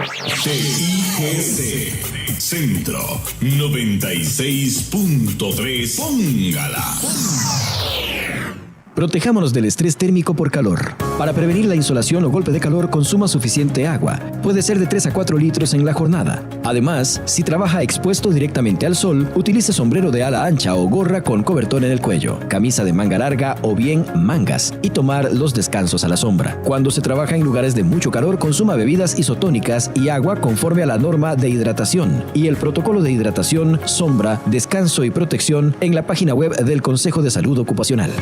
TIGC Centro 96.3. Póngala. Protejámonos del estrés térmico por calor. Para prevenir la insolación o golpe de calor, consuma suficiente agua. Puede ser de 3 a 4 litros en la jornada. Además, si trabaja expuesto directamente al sol, utilice sombrero de ala ancha o gorra con cobertor en el cuello, camisa de manga larga o bien mangas y tomar los descansos a la sombra. Cuando se trabaja en lugares de mucho calor, consuma bebidas isotónicas y agua conforme a la norma de hidratación y el protocolo de hidratación, sombra, descanso y protección en la página web del Consejo de Salud Ocupacional.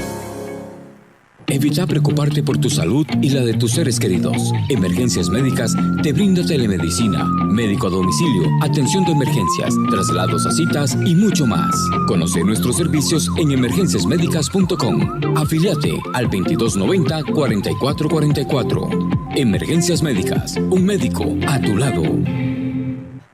Evita preocuparte por tu salud y la de tus seres queridos. Emergencias Médicas te brinda telemedicina, médico a domicilio, atención de emergencias, traslados a citas y mucho más. Conoce nuestros servicios en emergenciasmedicas.com. Afíliate al 2290-4444. Emergencias Médicas, un médico a tu lado.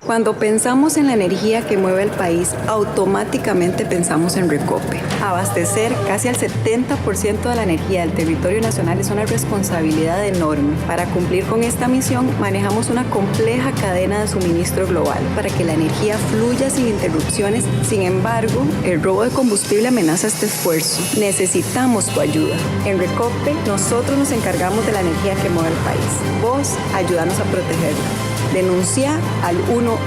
Cuando pensamos en la energía que mueve el país, automáticamente pensamos en Recope. Abastecer casi al 70% de la energía del territorio nacional es una responsabilidad enorme. Para cumplir con esta misión, manejamos una compleja cadena de suministro global para que la energía fluya sin interrupciones. Sin embargo, el robo de combustible amenaza este esfuerzo. Necesitamos tu ayuda. En Recope, nosotros nos encargamos de la energía que mueve el país. Vos, ayúdanos a protegerla. Denuncia al 1002.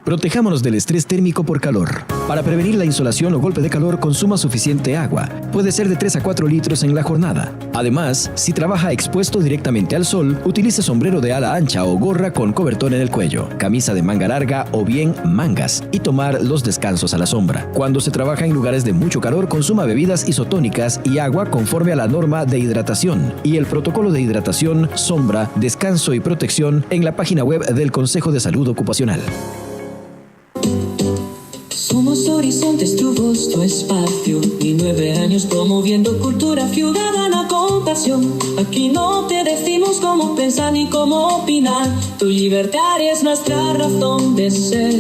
Protejámonos del estrés térmico por calor. Para prevenir la insolación o golpe de calor, consuma suficiente agua. Puede ser de 3 a 4 litros en la jornada. Además, si trabaja expuesto directamente al sol, utilice sombrero de ala ancha o gorra con cobertor en el cuello, camisa de manga larga o bien mangas y tomar los descansos a la sombra. Cuando se trabaja en lugares de mucho calor, consuma bebidas isotónicas y agua conforme a la norma de hidratación y el protocolo de hidratación, sombra, descanso y protección en la página web del Consejo de Salud Ocupacional. Somos Horizontes, tu voz, tu espacio. Y 9 años promoviendo cultura ciudadana con pasión. Aquí no te decimos cómo pensar ni cómo opinar. Tu libertad es nuestra razón de ser.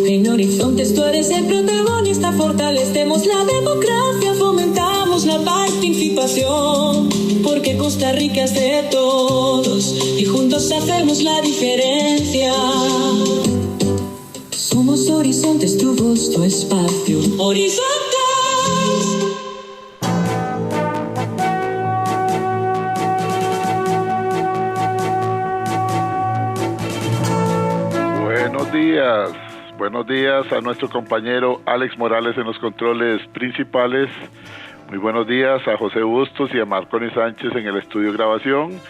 En Horizontes tú eres el protagonista. Fortalecemos la democracia, fomentamos la participación. Porque Costa Rica es de todos y juntos hacemos la diferencia. Somos Horizontes, tu voz, tu espacio. ¡Horizontes! Buenos días a nuestro compañero Alex Morales en los controles principales. Muy buenos días a José Bustos y a Marconi Sánchez en el estudio de grabación.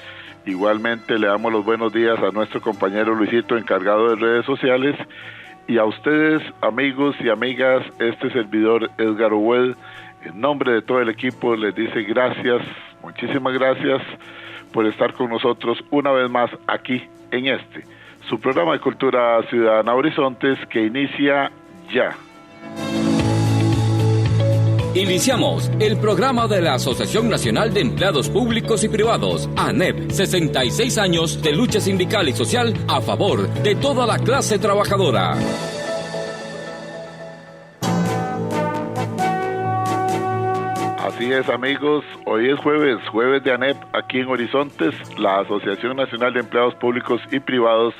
Igualmente le damos los buenos días a nuestro compañero Luisito, encargado de redes sociales. Y a ustedes, amigos y amigas, este servidor Edgar Owed, en nombre de todo el equipo, les dice gracias, muchísimas gracias por estar con nosotros una vez más aquí en su programa de Cultura Ciudadana Horizontes, que inicia ya. Iniciamos el programa de la Asociación Nacional de Empleados Públicos y Privados, ANEP, 66 años de lucha sindical y social a favor de toda la clase trabajadora. Así es, amigos, hoy es jueves de ANEP aquí en Horizontes. La Asociación Nacional de Empleados Públicos y Privados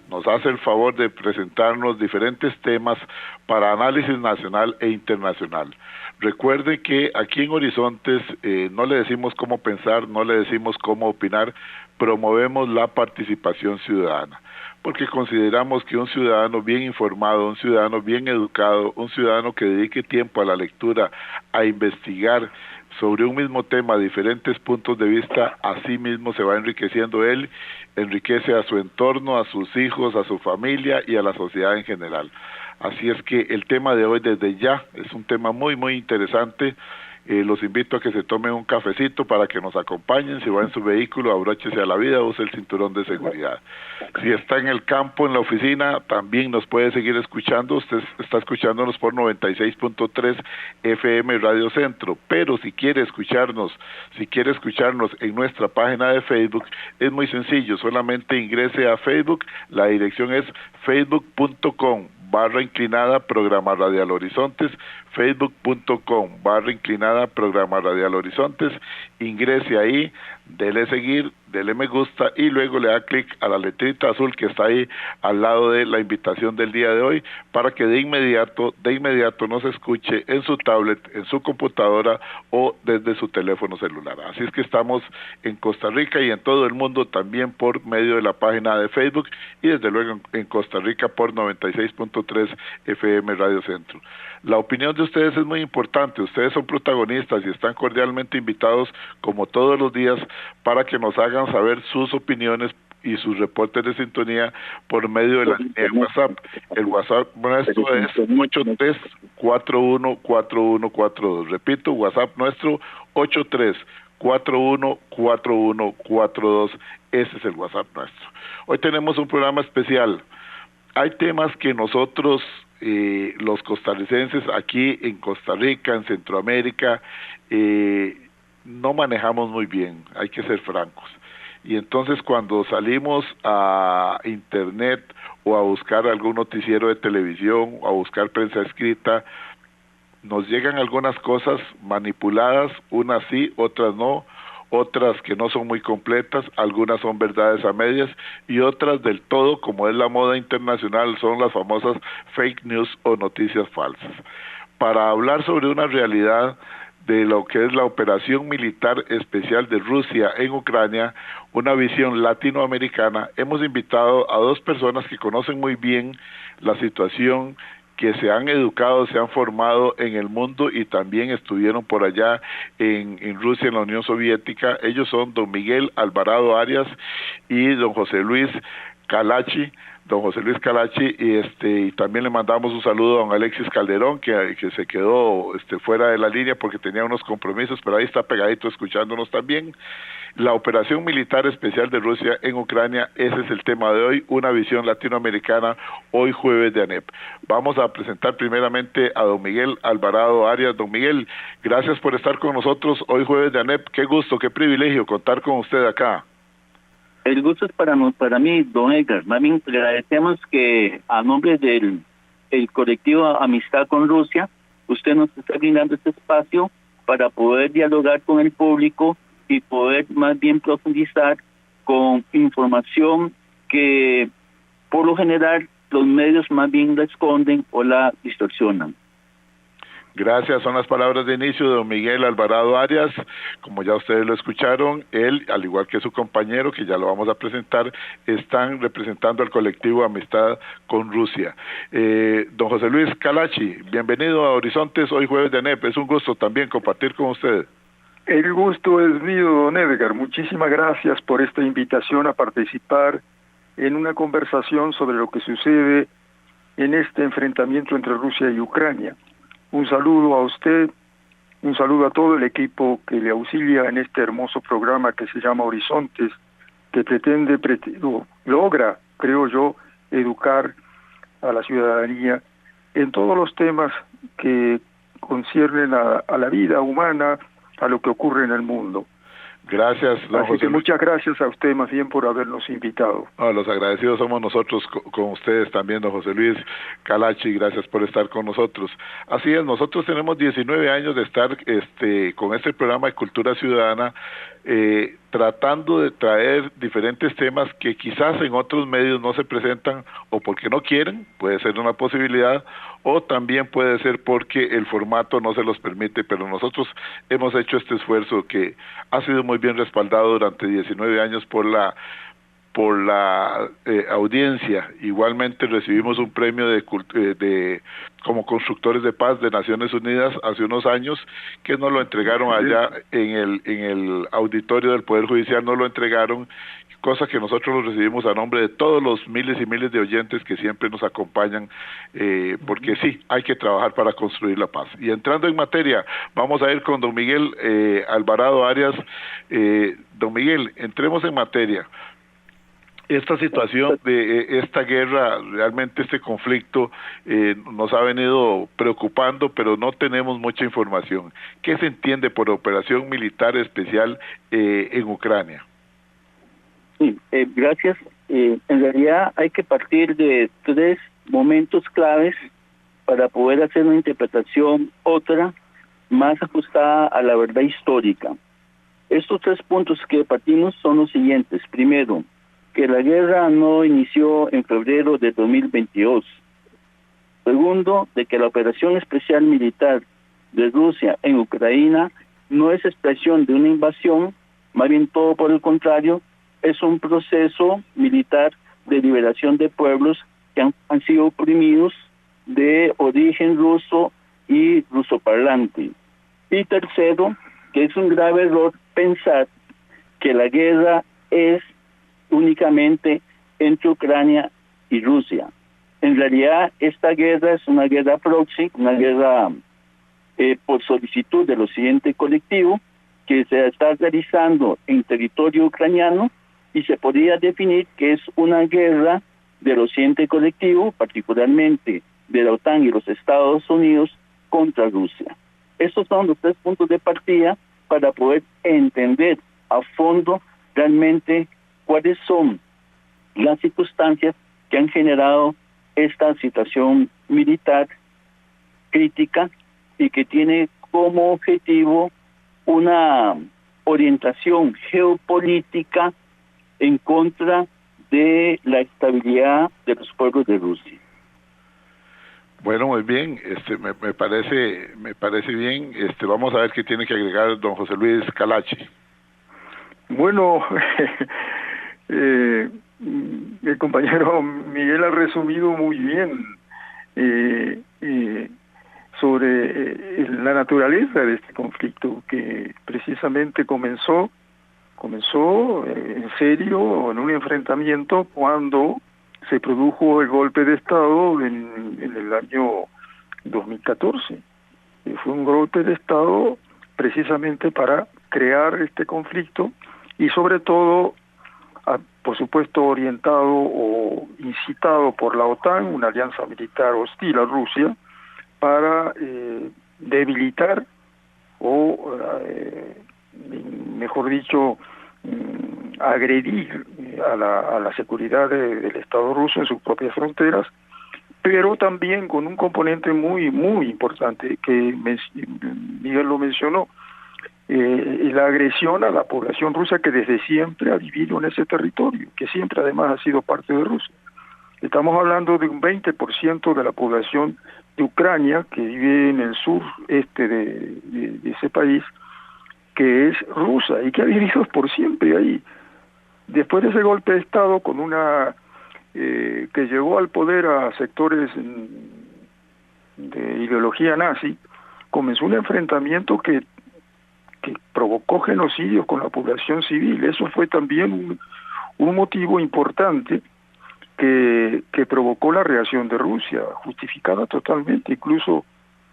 nos hace el favor de presentarnos diferentes temas para análisis nacional e internacional. Recuerde que aquí en Horizontes no le decimos cómo pensar, no le decimos cómo opinar, promovemos la participación ciudadana, porque consideramos que un ciudadano bien informado, un ciudadano bien educado, un ciudadano que dedique tiempo a la lectura, a investigar sobre un mismo tema, diferentes puntos de vista, así mismo se va enriqueciendo él, enriquece a su entorno, a sus hijos, a su familia y a la sociedad en general. Así es que el tema de hoy desde ya es un tema muy interesante. Los invito a que se tomen un cafecito para que nos acompañen. Si va en su vehículo, abróchese a la vida, use el cinturón de seguridad. Si está en el campo, en la oficina, también nos puede seguir escuchando. Usted está escuchándonos por 96.3 FM Radio Centro. Pero si quiere escucharnos en nuestra página de Facebook, es muy sencillo. Solamente ingrese a Facebook. La dirección es facebook.com/Programa Radial Horizontes, facebook.com/Programa Radial Horizontes, ingrese ahí, dele seguir, dele me gusta y luego le da clic a la letrita azul que está ahí al lado de la invitación del día de hoy para que de inmediato nos escuche en su tablet, en su computadora o desde su teléfono celular. Así es que estamos en Costa Rica y en todo el mundo también por medio de la página de Facebook y desde luego en Costa Rica por 96.3 FM Radio Centro. La opinión de ustedes es muy importante, ustedes son protagonistas y están cordialmente invitados como todos los días para que nos hagan saber sus opiniones y sus reportes de sintonía por medio de la línea de WhatsApp. El WhatsApp nuestro es 83414142. Repito, WhatsApp nuestro 83414142. Ese es el WhatsApp nuestro. Hoy tenemos un programa especial. Hay temas que nosotros, los costarricenses aquí en Costa Rica, en Centroamérica, no manejamos muy bien, hay que ser francos. Y entonces cuando salimos a internet o a buscar algún noticiero de televisión o a buscar prensa escrita, nos llegan algunas cosas manipuladas, unas sí, otras no, otras que no son muy completas, algunas son verdades a medias y otras del todo, como es la moda internacional, son las famosas fake news o noticias falsas. Para hablar sobre una realidad de lo que es la operación militar especial de Rusia en Ucrania, una visión latinoamericana, hemos invitado a dos personas que conocen muy bien la situación, que se han educado, se han formado en el mundo y también estuvieron por allá en Rusia, en la Unión Soviética. Ellos son don Miguel Alvarado Arias y don José Luis Calachi. Don José Luis Calachi, y también le mandamos un saludo a don Alexis Calderón, que se quedó fuera de la línea porque tenía unos compromisos, pero ahí está pegadito escuchándonos también. La operación militar especial de Rusia en Ucrania, ese es el tema de hoy, una visión latinoamericana, hoy jueves de ANEP. Vamos a presentar primeramente a don Miguel Alvarado Arias. Don Miguel, gracias por estar con nosotros hoy jueves de ANEP, qué gusto, qué privilegio contar con usted acá. El gusto es para mí, don Edgar. Más bien agradecemos que a nombre del colectivo Amistad con Rusia, usted nos está brindando este espacio para poder dialogar con el público y poder más bien profundizar con información que por lo general los medios más bien la esconden o la distorsionan. Gracias, son las palabras de inicio de don Miguel Alvarado Arias. Como ya ustedes lo escucharon, él, al igual que su compañero, que ya lo vamos a presentar, están representando al colectivo Amistad con Rusia. Don José Luis Calachi, bienvenido a Horizontes, hoy jueves de ANEP. Es un gusto también compartir con usted. El gusto es mío, don Edgar. Muchísimas gracias por esta invitación a participar en una conversación sobre lo que sucede en este enfrentamiento entre Rusia y Ucrania. Un saludo a usted, un saludo a todo el equipo que le auxilia en este hermoso programa que se llama Horizontes, que logra, creo yo, educar a la ciudadanía en todos los temas que conciernen a la vida humana, a lo que ocurre en el mundo. Gracias, don Así José que Luis. muchas gracias a usted más bien por habernos invitado. Los agradecidos somos nosotros con ustedes también, don José Luis Calachi, gracias por estar con nosotros. Así es, nosotros tenemos 19 años de estar con este programa de Cultura Ciudadana, tratando de traer diferentes temas que quizás en otros medios no se presentan o porque no quieren, puede ser una posibilidad, o también puede ser porque el formato no se los permite, pero nosotros hemos hecho este esfuerzo que ha sido muy bien respaldado durante 19 años por la audiencia. Igualmente recibimos un premio de como constructores de paz de Naciones Unidas hace unos años, que nos lo entregaron allá en el auditorio del Poder Judicial, nos lo entregaron, cosa que nosotros lo recibimos a nombre de todos los miles y miles de oyentes que siempre nos acompañan, porque sí, hay que trabajar para construir la paz. Y entrando en materia, vamos a ir con don Miguel Alvarado Arias. Don Miguel, entremos en materia. Esta situación de esta guerra, realmente este conflicto nos ha venido preocupando, pero no tenemos mucha información. ¿Qué se entiende por operación militar especial en Ucrania? Sí, gracias. En realidad hay que partir de 3 momentos claves para poder hacer una interpretación otra más ajustada a la verdad histórica. Estos 3 puntos que partimos son los siguientes. Primero, que la guerra no inició en febrero de 2022. Segundo, de que la operación especial militar de Rusia en Ucrania no es expresión de una invasión, más bien todo por el contrario, es un proceso militar de liberación de pueblos que han sido oprimidos de origen ruso y rusoparlante. Y tercero, que es un grave error pensar que la guerra es únicamente entre Ucrania y Rusia. En realidad, esta guerra es una guerra proxy, una guerra por solicitud del Occidente colectivo, que se está realizando en territorio ucraniano, y se podría definir que es una guerra del Occidente colectivo, particularmente de la OTAN y los Estados Unidos, contra Rusia. Estos son los 3 puntos de partida para poder entender a fondo realmente cuáles son las circunstancias que han generado esta situación militar crítica y que tiene como objetivo una orientación geopolítica en contra de la estabilidad de los pueblos de Rusia. Bueno, muy bien, me parece bien. Vamos a ver qué tiene que agregar don José Luis Calachi. Bueno, el compañero Miguel ha resumido muy bien sobre la naturaleza de este conflicto, que precisamente comenzó en serio en un enfrentamiento cuando se produjo el golpe de Estado en el año 2014. Fue un golpe de Estado precisamente para crear este conflicto y sobre todo, por supuesto, orientado o incitado por la OTAN, una alianza militar hostil a Rusia, para debilitar o, mejor dicho, agredir a la seguridad del Estado ruso en sus propias fronteras, pero también con un componente muy importante que Miguel lo mencionó, la agresión a la población rusa que desde siempre ha vivido en ese territorio, que siempre además ha sido parte de Rusia. Estamos hablando de un 20% de la población de Ucrania que vive en el sureste de ese país, que es rusa y que ha vivido por siempre ahí. Después de ese golpe de Estado, con una que llegó al poder a sectores de ideología nazi, comenzó un enfrentamiento que provocó genocidios con la población civil. Eso fue también un motivo importante que provocó la reacción de Rusia, justificada totalmente, incluso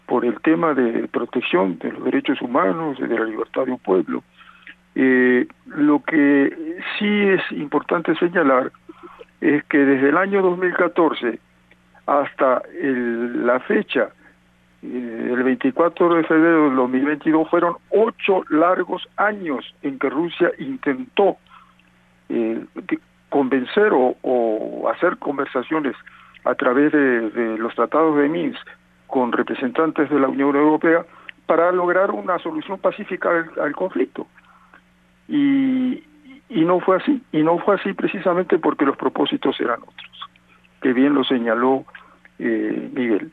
por el tema de protección de los derechos humanos, de la libertad de un pueblo. Lo que sí es importante señalar es que desde el año 2014 hasta la fecha, el 24 de febrero del 2022, fueron 8 largos años en que Rusia intentó convencer o hacer conversaciones a través de los tratados de Minsk con representantes de la Unión Europea para lograr una solución pacífica al conflicto. Y no fue así precisamente porque los propósitos eran otros, que bien lo señaló Miguel.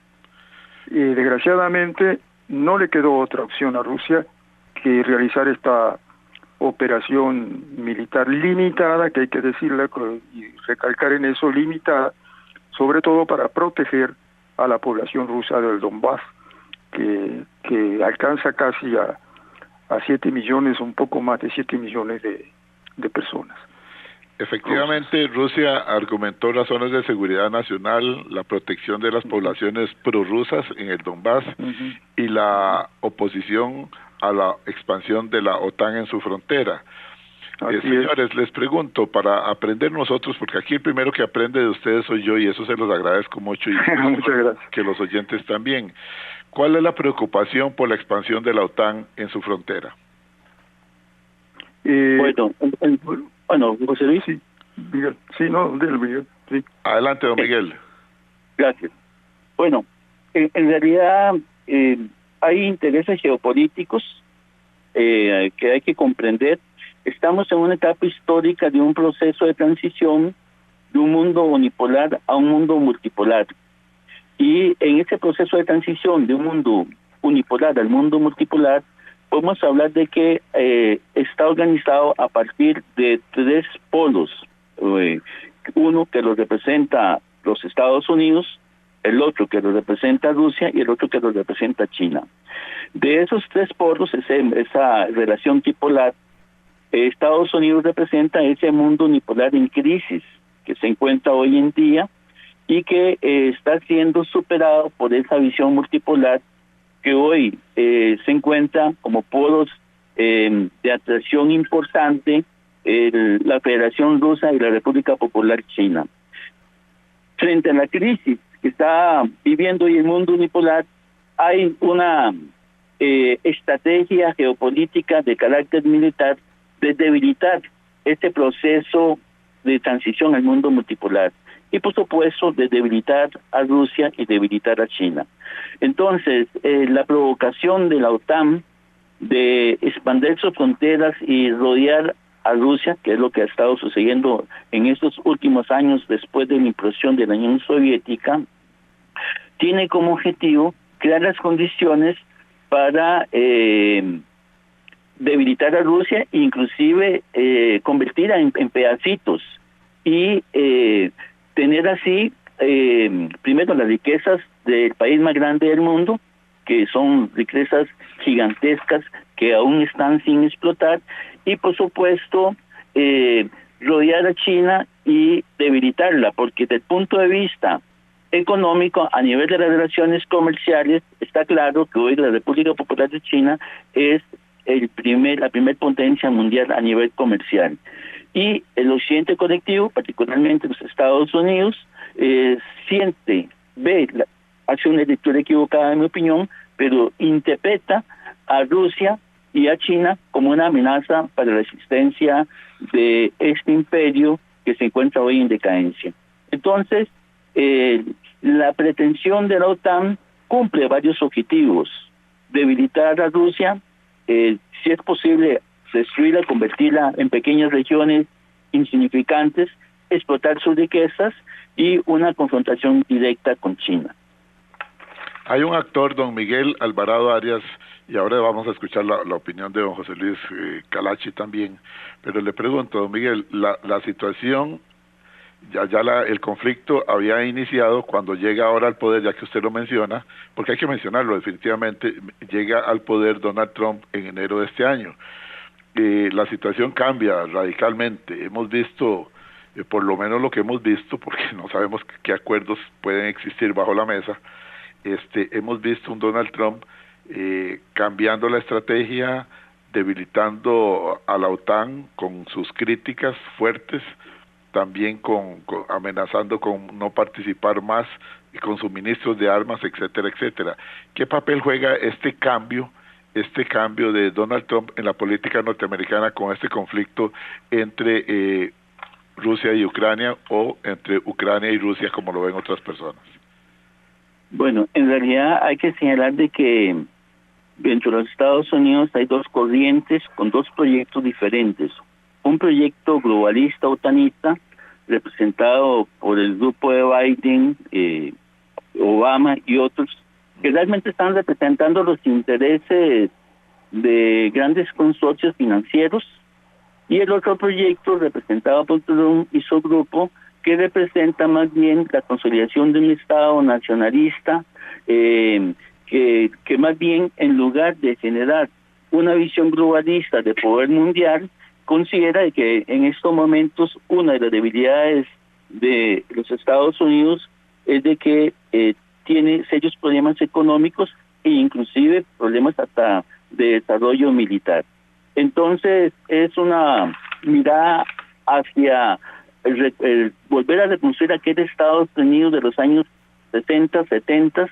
Desgraciadamente no le quedó otra opción a Rusia que realizar esta operación militar limitada, que hay que decirle y recalcar en eso, limitada, sobre todo para proteger a la población rusa del Donbass, que alcanza casi a 7 millones, un poco más de 7 millones de personas. Efectivamente, Rusia argumentó razones de seguridad nacional, la protección de las poblaciones prorrusas en el Donbass y la oposición a la expansión de la OTAN en su frontera. Señores, les pregunto, para aprender nosotros, porque aquí el primero que aprende de ustedes soy yo, y eso se los agradezco mucho, y muchas gracias. Que los oyentes también. ¿Cuál es la preocupación por la expansión de la OTAN en su frontera? Bueno, José Luis. Sí, Miguel. Sí, no, Miguel. Sí. Adelante, don Miguel. Gracias. Bueno, en realidad hay intereses geopolíticos que hay que comprender. Estamos en una etapa histórica de un proceso de transición de un mundo unipolar a un mundo multipolar. Y en ese proceso de transición de un mundo unipolar al mundo multipolar, podemos hablar de que está organizado a partir de 3 polos. Uno que lo representa los Estados Unidos, el otro que lo representa Rusia y el otro que lo representa China. De esos 3 polos, esa relación tripolar, Estados Unidos representa ese mundo unipolar en crisis que se encuentra hoy en día y que está siendo superado por esa visión multipolar que hoy se encuentra como polos de atracción importante la Federación Rusa y la República Popular China. Frente a la crisis que está viviendo hoy el mundo unipolar, hay una estrategia geopolítica de carácter militar de debilitar este proceso de transición al mundo multipolar y por supuesto de debilitar a Rusia y debilitar a China. Entonces, la provocación de la OTAN de expandir sus fronteras y rodear a Rusia, que es lo que ha estado sucediendo en estos últimos años después de la implosión de la Unión Soviética, tiene como objetivo crear las condiciones para debilitar a Rusia e inclusive convertirla en pedacitos y tener así primero las riquezas del país más grande del mundo, que son riquezas gigantescas que aún están sin explotar, y por supuesto rodear a China y debilitarla, porque desde el punto de vista económico, a nivel de las relaciones comerciales, está claro que hoy la República Popular de China es la primer potencia mundial a nivel comercial. Y el occidente colectivo, particularmente los Estados Unidos, hace una lectura equivocada en mi opinión, pero interpreta a Rusia y a China como una amenaza para la existencia de este imperio que se encuentra hoy en decadencia. Entonces, la pretensión de la OTAN cumple varios objetivos: debilitar a Rusia, si es posible destruirla, convertirla en pequeñas regiones insignificantes, explotar sus riquezas y una confrontación directa con China. Hay un actor, don Miguel Alvarado Arias, y ahora vamos a escuchar la opinión de don José Luis Calachi también, pero le pregunto, don Miguel, la situación, el conflicto había iniciado cuando llega ahora al poder, ya que usted lo menciona, porque hay que mencionarlo definitivamente, llega al poder Donald Trump en enero de este año. La situación cambia radicalmente. Hemos visto, por lo menos lo que hemos visto, porque no sabemos qué acuerdos pueden existir bajo la mesa, hemos visto un Donald Trump cambiando la estrategia, debilitando a la OTAN con sus críticas fuertes, también amenazando con no participar más y con suministros de armas, etcétera, etcétera. ¿Qué papel juega este cambio de Donald Trump en la política norteamericana con este conflicto entre Rusia y Ucrania, o entre Ucrania y Rusia, como lo ven otras personas? Bueno, en realidad hay que señalar de que dentro de los Estados Unidos hay 2 corrientes con 2 proyectos diferentes. Un proyecto globalista otanista, representado por el grupo de Biden, Obama y otros, que realmente están representando los intereses de grandes consorcios financieros, y el otro proyecto representado por Trump y su grupo, que representa más bien la consolidación de un Estado nacionalista, que más bien, en lugar de generar una visión globalista de poder mundial, considera que en estos momentos una de las debilidades de los Estados Unidos es de que tiene serios problemas económicos e inclusive problemas hasta de desarrollo militar. Entonces es una mirada hacia volver a reconstruir aquel Estados Unidos de los años 60, 70,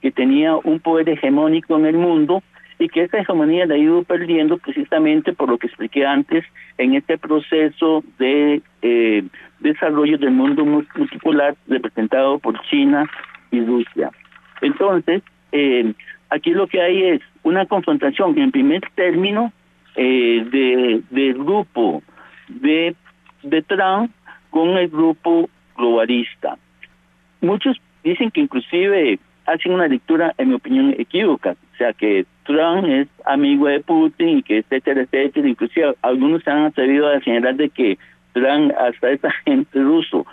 que tenía un poder hegemónico en el mundo, y que esa hegemonía la ha ido perdiendo precisamente por lo que expliqué antes en este proceso de desarrollo del mundo multipolar representado por China y Rusia. Entonces, aquí lo que hay es una confrontación en primer término del grupo de Trump con el grupo globalista. Muchos dicen que inclusive hacen una lectura, en mi opinión, equívoca, o sea, que Trump es amigo de Putin y que etcétera, etcétera. Inclusive algunos se han atrevido a señalar de que Trump hasta es agente ruso.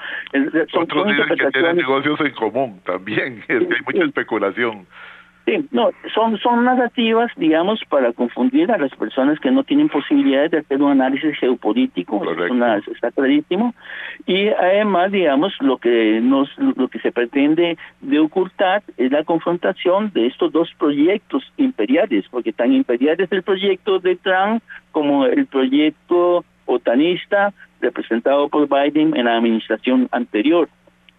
Otros dicen que tienen negocios en común también, es que hay mucha especulación. Sí, no, son narrativas, digamos, para confundir a las personas que no tienen posibilidades de hacer un análisis geopolítico. Está clarísimo. Y además, digamos, lo que se pretende de ocultar es la confrontación de estos dos proyectos imperiales, porque tan imperial es el proyecto de Trump como el proyecto otanista representado por Biden en la administración anterior.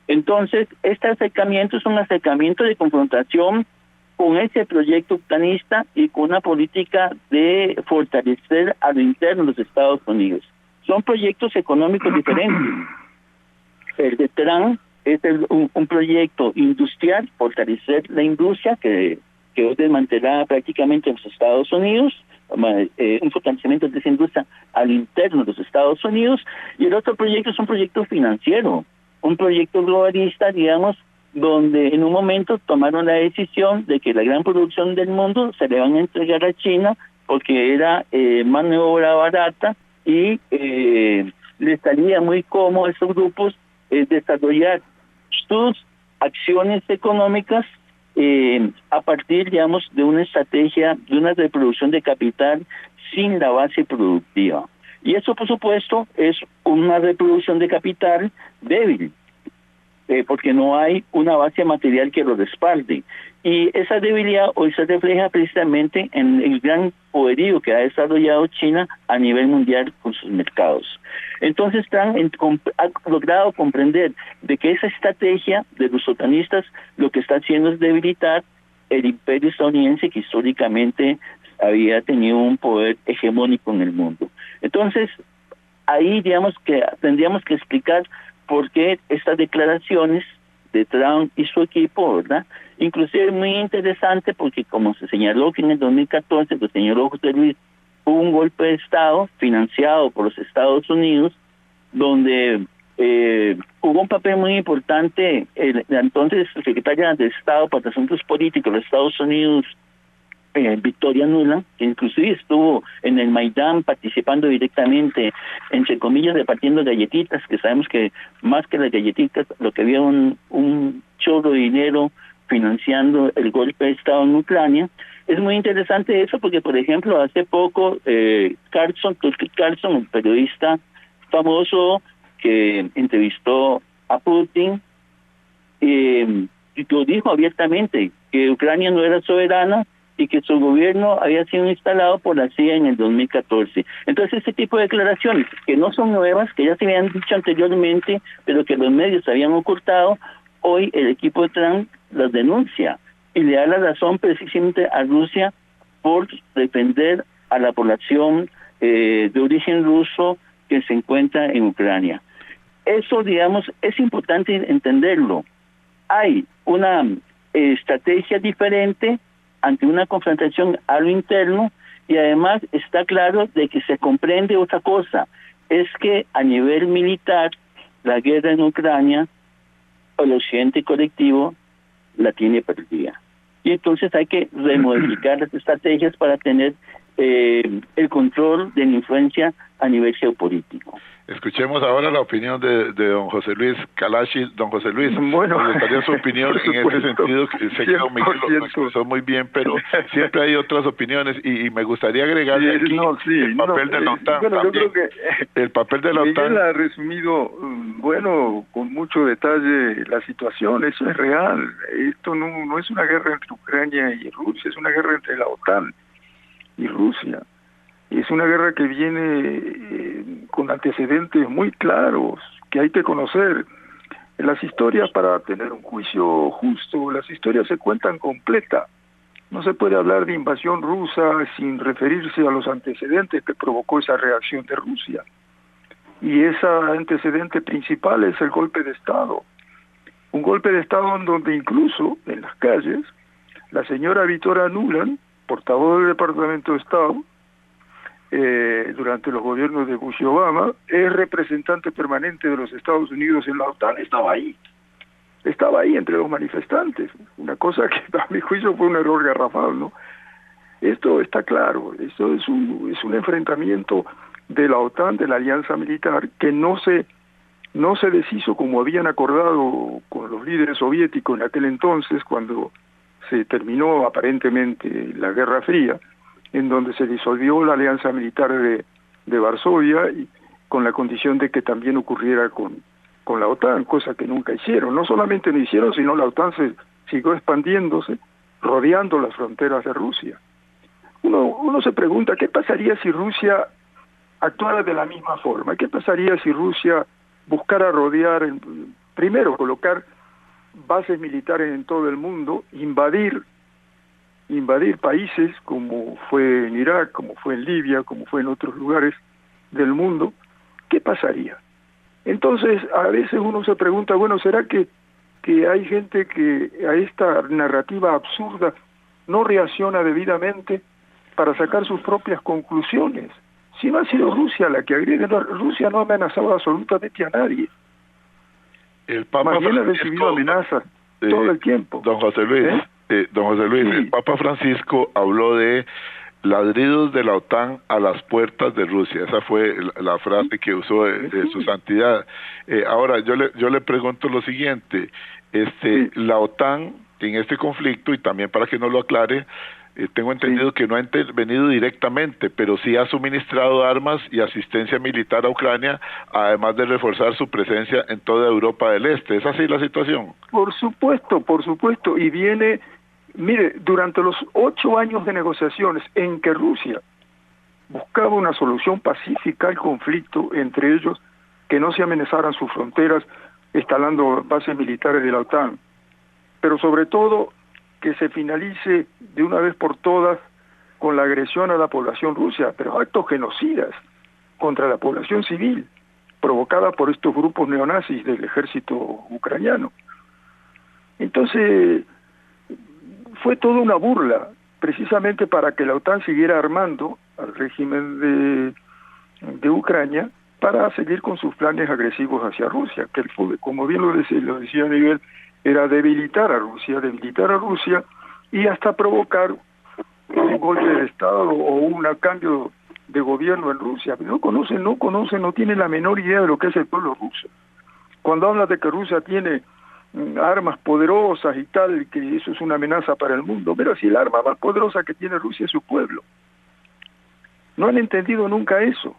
Entonces, este acercamiento es un acercamiento de confrontación con ese proyecto otanista y con una política de fortalecer a lo interno de los Estados Unidos. Son proyectos económicos diferentes. El de Trump es un proyecto industrial, fortalecer la industria que es desmantelada prácticamente en los Estados Unidos, un fortalecimiento de esa industria al interno de los Estados Unidos, y el otro proyecto es un proyecto financiero, un proyecto globalista, digamos, donde en un momento tomaron la decisión de que la gran producción del mundo se le van a entregar a China porque era mano de obra barata y les salía muy cómodo a estos grupos desarrollar sus acciones económicas a partir, digamos, de una estrategia, de una reproducción de capital sin la base productiva. Y eso, por supuesto, es una reproducción de capital débil, porque no hay una base material que lo respalde. Y esa debilidad hoy se refleja precisamente en el gran poderío que ha desarrollado China a nivel mundial con sus mercados. Entonces Trump ha logrado comprender de que esa estrategia de los otanistas lo que está haciendo es debilitar el imperio estadounidense que históricamente había tenido un poder hegemónico en el mundo. Entonces, ahí digamos que tendríamos que explicar por qué estas declaraciones de Trump y su equipo, ¿verdad? Inclusive es muy interesante porque, como se señaló que en el 2014, lo señaló José Luis, hubo un golpe de Estado financiado por los Estados Unidos, donde hubo un papel muy importante el entonces secretaria de Estado para Asuntos Políticos de los Estados Unidos, Victoria Nuland, que inclusive estuvo en el Maidán participando directamente, entre comillas, repartiendo galletitas, que sabemos que más que las galletitas, lo que había un chorro de dinero financiando el golpe de Estado en Ucrania. Es muy interesante eso porque, por ejemplo, hace poco Tucker Carlson, un periodista famoso que entrevistó a Putin, lo dijo abiertamente, que Ucrania no era soberana y que su gobierno había sido instalado por la CIA en el 2014. Entonces, ese tipo de declaraciones, que no son nuevas, que ya se habían dicho anteriormente, pero que los medios habían ocultado, hoy el equipo de Trump las denuncia y le da la razón precisamente a Rusia por defender a la población de origen ruso que se encuentra en Ucrania. Eso, digamos, es importante entenderlo. Hay una estrategia diferente ante una confrontación a lo interno y además está claro de que se comprende otra cosa, es que a nivel militar la guerra en Ucrania, el occidente colectivo la tiene perdida. Y entonces hay que remodificar las estrategias para tener el control de la influencia a nivel geopolítico. Escuchemos ahora la opinión de don José Luis Kalashi. Don José Luis, bueno, me gustaría su opinión en ese sentido. Sé que don Miguel lo expresó muy bien, pero siempre hay otras opiniones y me gustaría agregarle aquí el papel de la OTAN. Bueno, también. yo creo que el papel de la Miguel OTAN ha resumido, bueno, con mucho detalle la situación. Eso es real. Esto no es una guerra entre Ucrania y Rusia, es una guerra entre la OTAN y Rusia. Es una guerra que viene con antecedentes muy claros, que hay que conocer. Las historias, para tener un juicio justo, las historias se cuentan completa. No se puede hablar de invasión rusa sin referirse a los antecedentes que provocó esa reacción de Rusia. Y ese antecedente principal es el golpe de Estado. Un golpe de Estado en donde incluso, en las calles, la señora Victoria Nuland, portavoz del Departamento de Estado, durante los gobiernos de Bush y Obama, es representante permanente de los Estados Unidos en la OTAN, estaba ahí entre los manifestantes, una cosa que a mi juicio fue un error garrafal, ¿no? Esto está claro, esto es un enfrentamiento de la OTAN, de la alianza militar, que no se deshizo como habían acordado con los líderes soviéticos en aquel entonces, cuando se terminó aparentemente la Guerra Fría, en donde se disolvió la alianza militar de Varsovia, y con la condición de que también ocurriera con la OTAN, cosa que nunca hicieron. No solamente no hicieron, sino la OTAN se siguió expandiéndose, rodeando las fronteras de Rusia. Uno se pregunta, ¿qué pasaría si Rusia actuara de la misma forma? ¿Qué pasaría si Rusia buscara rodear, primero colocar bases militares en todo el mundo, invadir países como fue en Irak, como fue en Libia, como fue en otros lugares del mundo? ¿Qué pasaría? Entonces, a veces uno se pregunta, bueno, ¿será que hay gente que a esta narrativa absurda no reacciona debidamente para sacar sus propias conclusiones? Si no ha sido Rusia la que agrede, Rusia no ha amenazado absolutamente a nadie. El Papa Más bien ha Francisco, recibido amenazas todo el tiempo. Don José Luis, sí. El Papa Francisco habló de ladridos de la OTAN a las puertas de Rusia. Esa fue la frase que usó su santidad. Ahora, yo le pregunto lo siguiente, la OTAN en este conflicto, y también para que nos lo aclare, tengo entendido que no ha intervenido directamente, pero sí ha suministrado armas y asistencia militar a Ucrania, además de reforzar su presencia en toda Europa del Este. ¿Es así la situación? Por supuesto, y viene, mire, durante los 8 años de negociaciones en que Rusia buscaba una solución pacífica al conflicto entre ellos, que no se amenazaran sus fronteras instalando bases militares de la OTAN, pero sobre todo que se finalice de una vez por todas con la agresión a la población rusa, pero actos genocidas contra la población civil, provocada por estos grupos neonazis del ejército ucraniano. Entonces, fue toda una burla, precisamente para que la OTAN siguiera armando al régimen de Ucrania para seguir con sus planes agresivos hacia Rusia, que como bien lo decía Miguel, era debilitar a Rusia y hasta provocar un golpe de Estado o un cambio de gobierno en Rusia. No tiene la menor idea de lo que es el pueblo ruso. Cuando habla de que Rusia tiene armas poderosas y tal, que eso es una amenaza para el mundo, pero si el arma más poderosa que tiene Rusia es su pueblo. No han entendido nunca eso.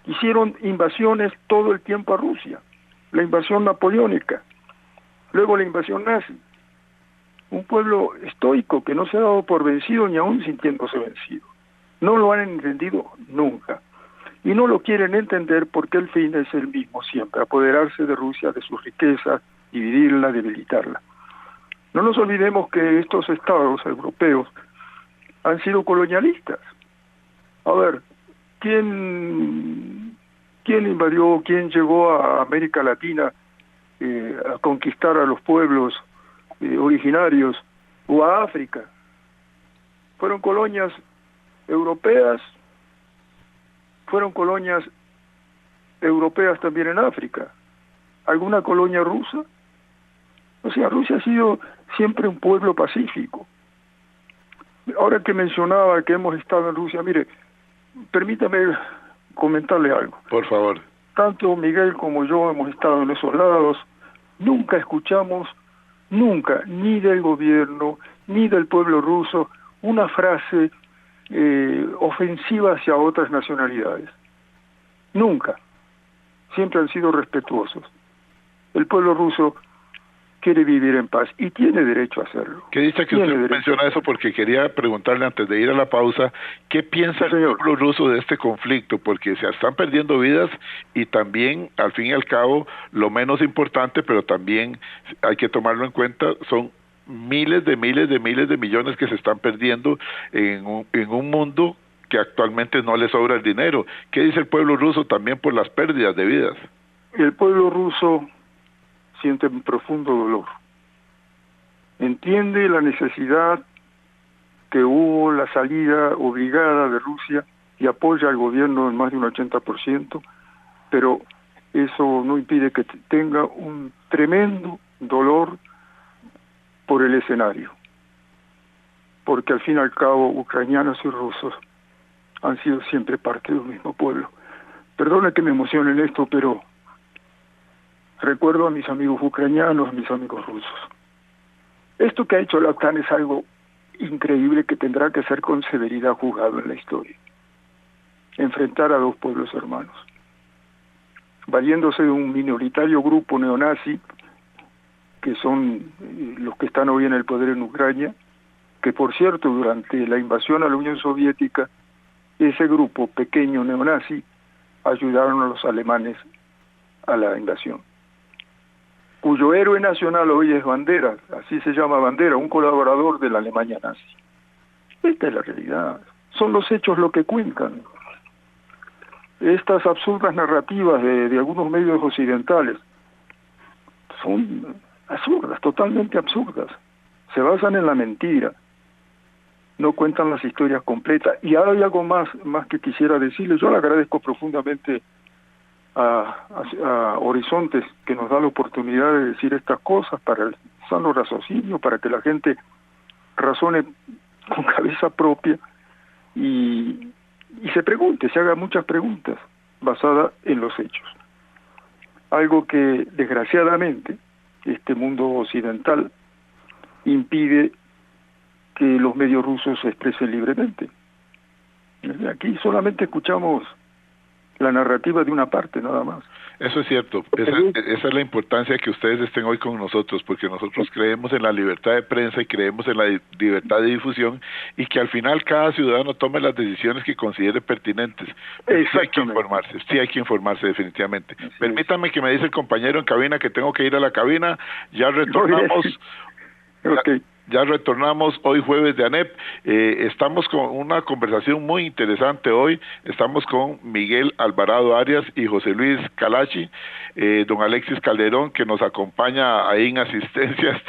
Hicieron invasiones todo el tiempo a Rusia, la invasión napoleónica, luego la invasión nazi. Un pueblo estoico que no se ha dado por vencido ni aún sintiéndose vencido. No lo han entendido nunca. Y no lo quieren entender porque el fin es el mismo siempre, apoderarse de Rusia, de sus riquezas, dividirla, debilitarla. No nos olvidemos que estos estados europeos han sido colonialistas. A ver, ¿quién invadió, quién llegó a América Latina a conquistar a los pueblos originarios, o a África? Fueron colonias europeas, fueron colonias europeas también en África. ¿Alguna colonia rusa? O sea, Rusia ha sido siempre un pueblo pacífico. Ahora que mencionaba que hemos estado en Rusia, mire, permítame comentarle algo. Por favor. Tanto Miguel como yo hemos estado en esos lados. Nunca escuchamos, ni del gobierno, ni del pueblo ruso, una frase ofensiva hacia otras nacionalidades. Nunca. Siempre han sido respetuosos. El pueblo ruso quiere vivir en paz y tiene derecho a hacerlo. ¿Qué dice que usted menciona eso? Porque quería preguntarle antes de ir a la pausa, ¿qué piensa el pueblo ruso de este conflicto? Porque se están perdiendo vidas y también, al fin y al cabo, lo menos importante, pero también hay que tomarlo en cuenta, son miles de millones que se están perdiendo en un mundo que actualmente no le sobra el dinero. ¿Qué dice el pueblo ruso también por las pérdidas de vidas? El pueblo ruso siente un profundo dolor. Entiende la necesidad que hubo, la salida obligada de Rusia y apoya al gobierno en más de un 80%, pero eso no impide que tenga un tremendo dolor por el escenario, porque al fin y al cabo ucranianos y rusos han sido siempre parte de un mismo pueblo. Perdona que me emocione en esto, pero recuerdo a mis amigos ucranianos, a mis amigos rusos. Esto que ha hecho la OTAN es algo increíble que tendrá que ser con severidad juzgado en la historia. Enfrentar a dos pueblos hermanos, valiéndose de un minoritario grupo neonazi, que son los que están hoy en el poder en Ucrania, que por cierto, durante la invasión a la Unión Soviética, ese grupo pequeño neonazi ayudaron a los alemanes a la invasión, cuyo héroe nacional hoy es Bandera, así se llama Bandera, un colaborador de la Alemania nazi. Esta es la realidad, son los hechos lo que cuentan. Estas absurdas narrativas de algunos medios occidentales son absurdas, totalmente absurdas, se basan en la mentira, no cuentan las historias completas. Y ahora hay algo más que quisiera decirles. Yo le agradezco profundamente a Horizontes, que nos da la oportunidad de decir estas cosas para el sano raciocinio, para que la gente razone con cabeza propia y se pregunte, se haga muchas preguntas basadas en los hechos. Algo que desgraciadamente este mundo occidental impide que los medios rusos se expresen libremente. Aquí solamente escuchamos la narrativa de una parte, nada más. Eso es cierto. Esa es la importancia de que ustedes estén hoy con nosotros, porque nosotros creemos en la libertad de prensa y creemos en la libertad de difusión, y que al final cada ciudadano tome las decisiones que considere pertinentes. Pero sí hay que informarse definitivamente. Permítame que me dice el compañero en cabina que tengo que ir a la cabina. Ya retornamos. Okay. Ya retornamos hoy jueves de ANEP. Estamos con una conversación muy interesante hoy. Estamos con Miguel Alvarado Arias y José Luis Calachi. Don Alexis Calderón, que nos acompaña ahí en asistencia,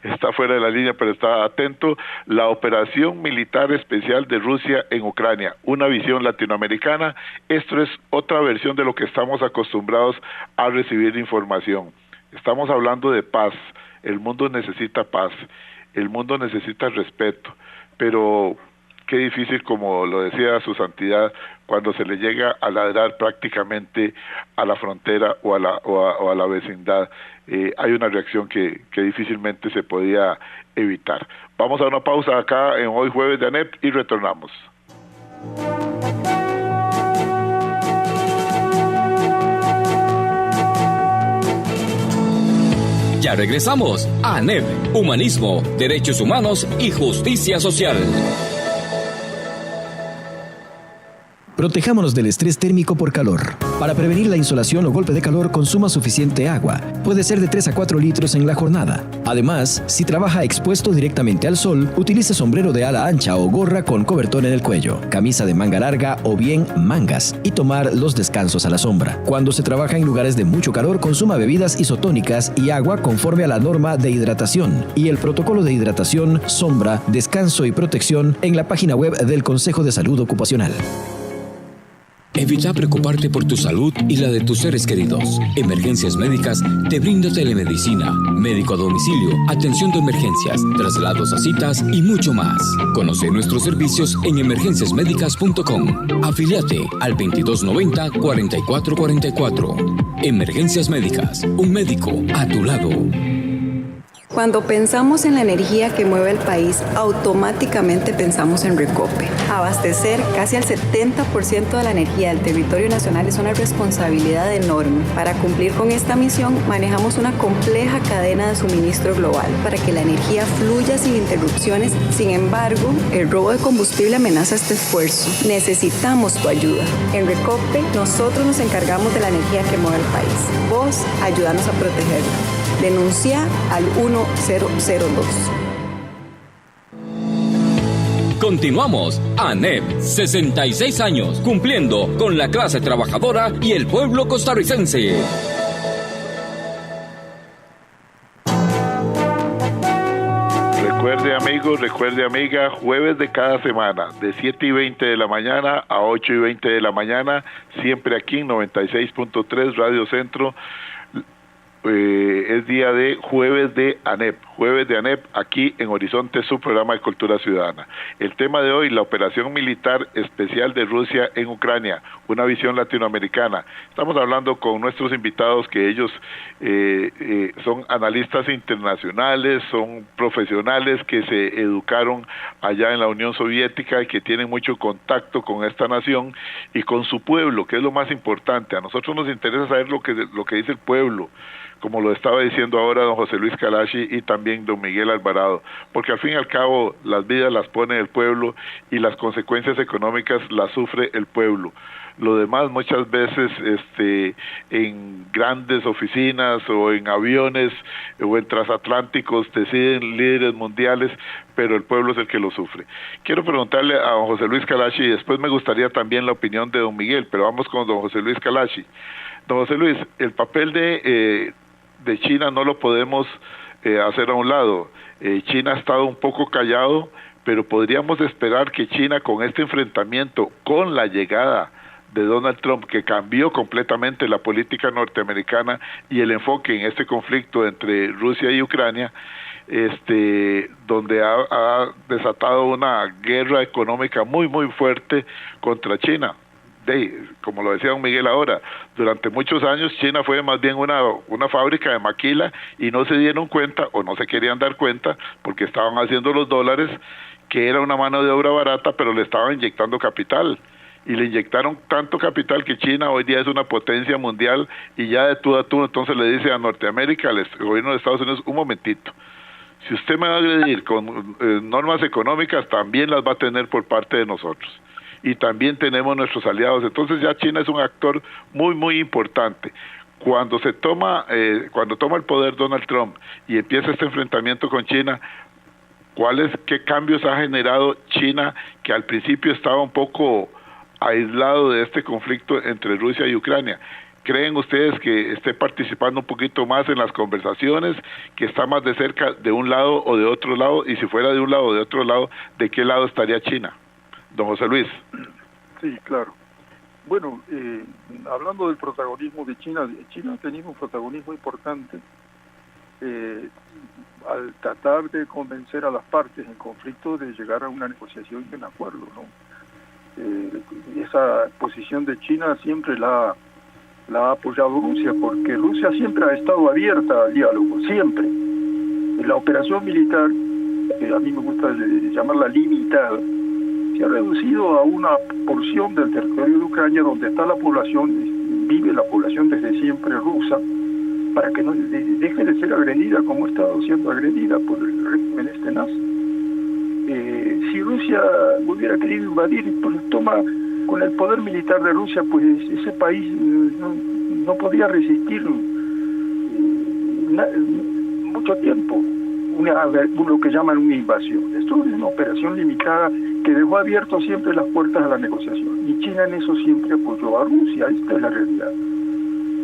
está fuera de la línea, pero está atento. La operación militar especial de Rusia en Ucrania, una visión latinoamericana. Esto es otra versión de lo que estamos acostumbrados a recibir información. Estamos hablando de paz. El mundo necesita paz. El mundo necesita respeto, pero qué difícil, como lo decía su santidad, cuando se le llega a ladrar prácticamente a la frontera o a la vecindad. Hay una reacción que difícilmente se podía evitar. Vamos a una pausa acá en Hoy Jueves de ANEP y retornamos. Ya regresamos a ANEP, Humanismo, Derechos Humanos y Justicia Social. Protejámonos del estrés térmico por calor. Para prevenir la insolación o golpe de calor, consuma suficiente agua. Puede ser de 3 a 4 litros en la jornada. Además, si trabaja expuesto directamente al sol, utilice sombrero de ala ancha o gorra con cobertor en el cuello, camisa de manga larga o bien mangas, y tomar los descansos a la sombra. Cuando se trabaja en lugares de mucho calor, consuma bebidas isotónicas y agua conforme a la norma de hidratación y el protocolo de hidratación, sombra, descanso y protección en la página web del Consejo de Salud Ocupacional. Evita preocuparte por tu salud y la de tus seres queridos. Emergencias Médicas te brinda telemedicina, médico a domicilio, atención de emergencias, traslados a citas y mucho más. Conoce nuestros servicios en emergenciasmedicas.com. Afíliate al 2290-4444. Emergencias Médicas, un médico a tu lado. Cuando pensamos en la energía que mueve el país, automáticamente pensamos en Recope. Abastecer casi al 70% de la energía del territorio nacional es una responsabilidad enorme. Para cumplir con esta misión, manejamos una compleja cadena de suministro global para que la energía fluya sin interrupciones. Sin embargo, el robo de combustible amenaza este esfuerzo. Necesitamos tu ayuda. En Recope, nosotros nos encargamos de la energía que mueve el país. Vos, ayúdanos a protegerla. Denuncia al 1002. Continuamos. ANEP, 66 años, cumpliendo con la clase trabajadora y el pueblo costarricense. Recuerde, amigo, recuerde, amiga, jueves de cada semana, de 7:20 de la mañana a 8:20 de la mañana, siempre aquí en 96.3 Radio Centro. Es día de jueves de ANEP, aquí en Horizonte, su programa de Cultura Ciudadana. El tema de hoy, la operación militar especial de Rusia en Ucrania, una visión latinoamericana. Estamos hablando con nuestros invitados, que ellos son analistas internacionales, son profesionales que se educaron allá en la Unión Soviética y que tienen mucho contacto con esta nación y con su pueblo, que es lo más importante. A nosotros nos interesa saber lo que dice el pueblo, como lo estaba diciendo ahora don José Luis Kalashi y también don Miguel Alvarado, porque al fin y al cabo las vidas las pone el pueblo y las consecuencias económicas las sufre el pueblo. Lo demás muchas veces en grandes oficinas o en aviones o en transatlánticos deciden líderes mundiales, pero el pueblo es el que lo sufre. Quiero preguntarle a don José Luis Kalashi y después me gustaría también la opinión de don Miguel, pero vamos con don José Luis Kalashi. Don José Luis, el papel de China no lo podemos hacer a un lado. China ha estado un poco callado, pero podríamos esperar que China, con este enfrentamiento, con la llegada de Donald Trump, que cambió completamente la política norteamericana y el enfoque en este conflicto entre Rusia y Ucrania, donde ha desatado una guerra económica muy muy fuerte contra China. Como lo decía don Miguel ahora, durante muchos años China fue más bien una fábrica de maquila y no se dieron cuenta o no se querían dar cuenta porque estaban haciendo los dólares, que era una mano de obra barata, pero le estaban inyectando capital y le inyectaron tanto capital que China hoy día es una potencia mundial y ya de tú a tú. Entonces le dice a Norteamérica, al gobierno de Estados Unidos, un momentito, si usted me va a agredir con normas económicas, también las va a tener por parte de nosotros. Y también tenemos nuestros aliados. Entonces ya China es un actor muy muy importante. Cuando toma el poder Donald Trump y empieza este enfrentamiento con China, ¿qué cambios ha generado China, que al principio estaba un poco aislado de este conflicto entre Rusia y Ucrania? ¿Creen ustedes que esté participando un poquito más en las conversaciones, que está más de cerca de un lado o de otro lado? Y si fuera de un lado o de otro lado, ¿de qué lado estaría China? Don José Luis. Sí, claro. Bueno, hablando del protagonismo de China, China ha tenido un protagonismo importante al tratar de convencer a las partes en conflicto de llegar a una negociación y un acuerdo, ¿no? Esa posición de China siempre la ha apoyado Rusia, porque Rusia siempre ha estado abierta al diálogo, siempre. La operación militar, que a mí me gusta llamarla limitada, se ha reducido a una porción del territorio de Ucrania donde está la población, vive la población desde siempre rusa, para que no deje de ser agredida como ha estado siendo agredida por el régimen nazi. Si Rusia hubiera querido invadir, pues toma con el poder militar de Rusia, pues ese país no podía resistir mucho tiempo lo que llaman una invasión. Esto es una operación limitada que dejó abierto siempre las puertas a la negociación, y China en eso siempre apoyó a Rusia. Esta es la realidad.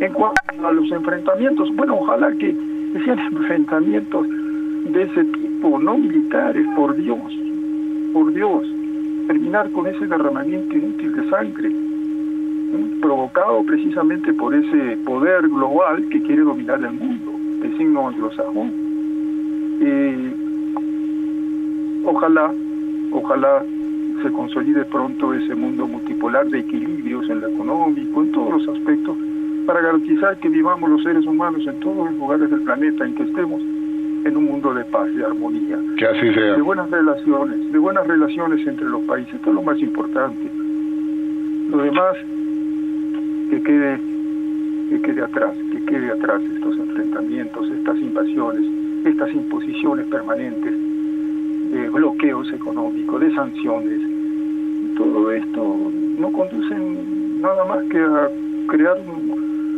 En cuanto a los enfrentamientos, bueno, ojalá que sean enfrentamientos de ese tipo, no militares, por Dios, terminar con ese derramamiento inútil de sangre, provocado precisamente por ese poder global que quiere dominar el mundo, de signo anglosajón. Ojalá se consolide pronto ese mundo multipolar de equilibrios en lo económico, en todos los aspectos, para garantizar que vivamos los seres humanos en todos los lugares del planeta en que estemos, en un mundo de paz, de armonía, que así sea, de buenas relaciones entre los países. Esto es lo más importante. Lo demás, que quede atrás estos enfrentamientos, estas invasiones, estas imposiciones permanentes de bloqueos económicos, de sanciones. Todo esto no conducen nada más que a crear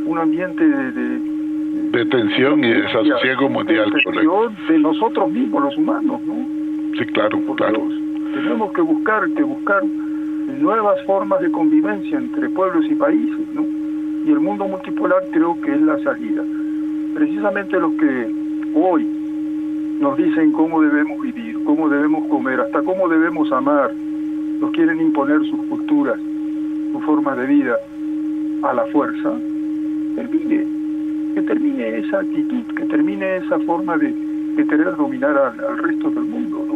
un ambiente de tensión y de desasosiego mundial, correcto, de nosotros mismos, los humanos, ¿no? Sí, claro. Tenemos que buscar nuevas formas de convivencia entre pueblos y países, ¿no? Y el mundo multipolar creo que es la salida. Precisamente los que hoy nos dicen cómo debemos vivir, cómo debemos comer, hasta cómo debemos amar. Nos quieren imponer sus culturas, sus formas de vida a la fuerza. Que termine esa actitud, que termine esa forma de querer dominar al resto del mundo, ¿no?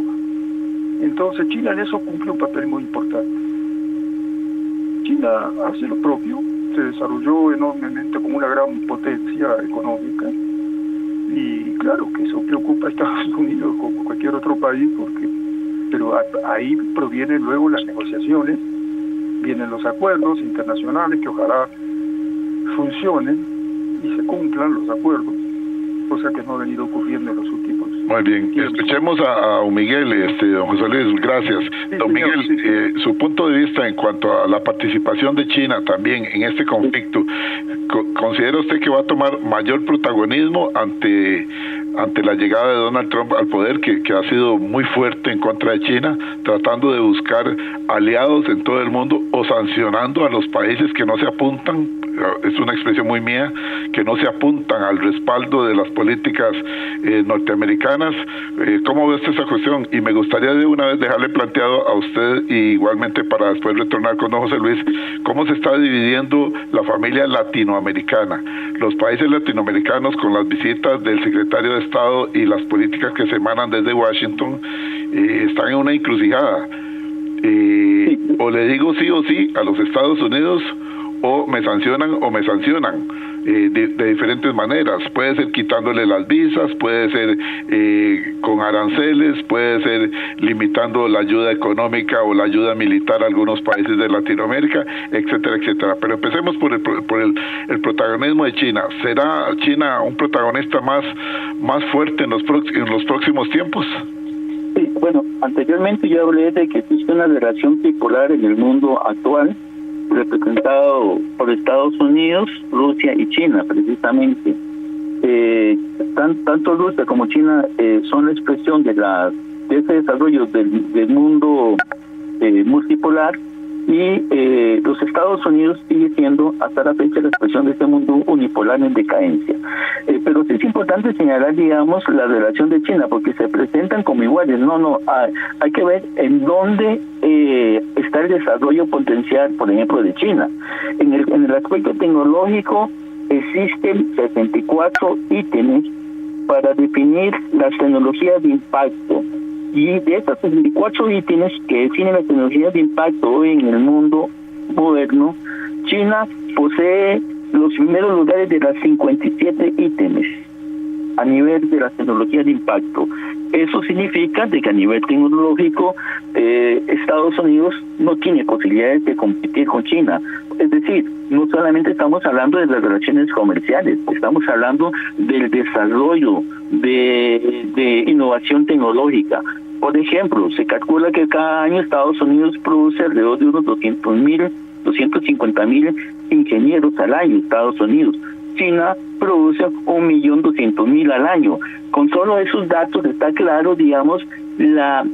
Entonces China en eso cumple un papel muy importante. China hace lo propio, se desarrolló enormemente como una gran potencia económica, y claro que eso preocupa a Estados Unidos como cualquier otro país, pero ahí provienen luego las negociaciones, vienen los acuerdos internacionales que ojalá funcionen y se cumplan los acuerdos, cosa que no ha venido ocurriendo en los últimos. Muy bien, escuchemos a don Miguel, don José Luis, gracias. Sí, don señor, Miguel, sí. Su punto de vista en cuanto a la participación de China también en este conflicto, ¿considera usted que va a tomar mayor protagonismo ante la llegada de Donald Trump al poder, que ha sido muy fuerte en contra de China, tratando de buscar aliados en todo el mundo o sancionando a los países que no se apuntan, es una expresión muy mía, que no se apuntan al respaldo de las políticas norteamericanas? ¿Cómo ve usted esa cuestión? Y me gustaría de una vez dejarle planteado a usted, y igualmente para después retornar con don José Luis, cómo se está dividiendo la familia latinoamericana, los países latinoamericanos con las visitas del secretario de Estado y las políticas que se emanan desde Washington. Están en una encrucijada. O le digo sí o sí a los Estados Unidos, o me sancionan de diferentes maneras. Puede ser quitándole las visas, puede ser con aranceles, puede ser limitando la ayuda económica o la ayuda militar a algunos países de Latinoamérica, etcétera, etcétera. Pero empecemos por el protagonismo de China. ¿Será China un protagonista más fuerte en los próximos tiempos? Sí, bueno, anteriormente yo hablé de que existe una relación bipolar en el mundo actual, representado por Estados Unidos, Rusia y China, precisamente. Tanto Rusia como China son la expresión de ese desarrollo del mundo multipolar, y los Estados Unidos sigue siendo hasta la fecha la expresión de este mundo unipolar en decadencia. Pero sí es importante señalar, digamos, la relación de China, porque se presentan como iguales. Hay que ver en dónde está el desarrollo potencial, por ejemplo, de China. En el aspecto tecnológico existen 64 ítems para definir las tecnologías de impacto. Y de estas 64 ítems que definen las tecnologías de impacto hoy en el mundo moderno, China posee los primeros lugares de las 57 ítems a nivel de las tecnologías de impacto. Eso significa de que a nivel tecnológico Estados Unidos no tiene posibilidades de competir con China. Es decir, no solamente estamos hablando de las relaciones comerciales, estamos hablando del desarrollo de innovación tecnológica. Por ejemplo, se calcula que cada año Estados Unidos produce alrededor de unos 250,000 ingenieros al año. Estados Unidos. China produce 1.200.000 al año. Con solo esos datos está claro, digamos, la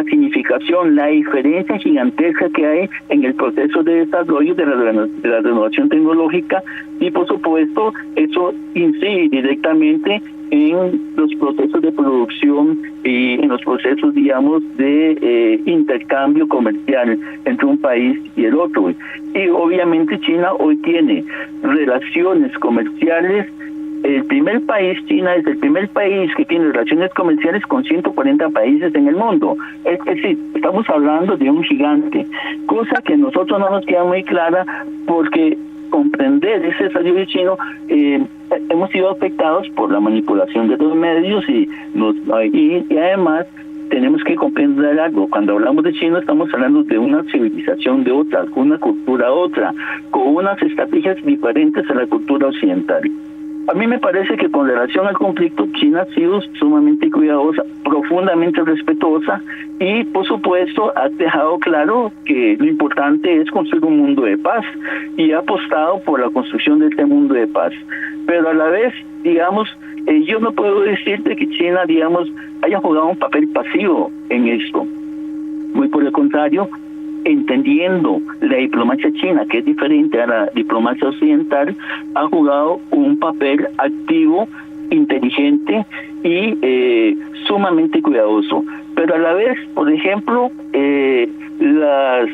significación, la diferencia gigantesca que hay en el proceso de desarrollo de la renovación tecnológica, y por supuesto eso incide directamente en los procesos de producción y en los procesos, digamos, de intercambio comercial entre un país y el otro. Y obviamente China hoy tiene relaciones comerciales. China es el primer país que tiene relaciones comerciales con 140 países en el mundo. Es decir, estamos hablando de un gigante, cosa que a nosotros no nos queda muy clara, porque comprender ese desarrollo chino, hemos sido afectados por la manipulación de los medios y además tenemos que comprender algo. Cuando hablamos de China estamos hablando de una civilización de otra, una cultura otra, con unas estrategias diferentes a la cultura occidental. A mí me parece que con relación al conflicto, China ha sido sumamente cuidadosa, profundamente respetuosa, y por supuesto ha dejado claro que lo importante es construir un mundo de paz, y ha apostado por la construcción de este mundo de paz. Pero a la vez, digamos, yo no puedo decirte que China, digamos, haya jugado un papel pasivo en esto. Muy por el contrario, entendiendo la diplomacia china, que es diferente a la diplomacia occidental, ha jugado un papel activo, inteligente y sumamente cuidadoso. Pero a la vez, por ejemplo, los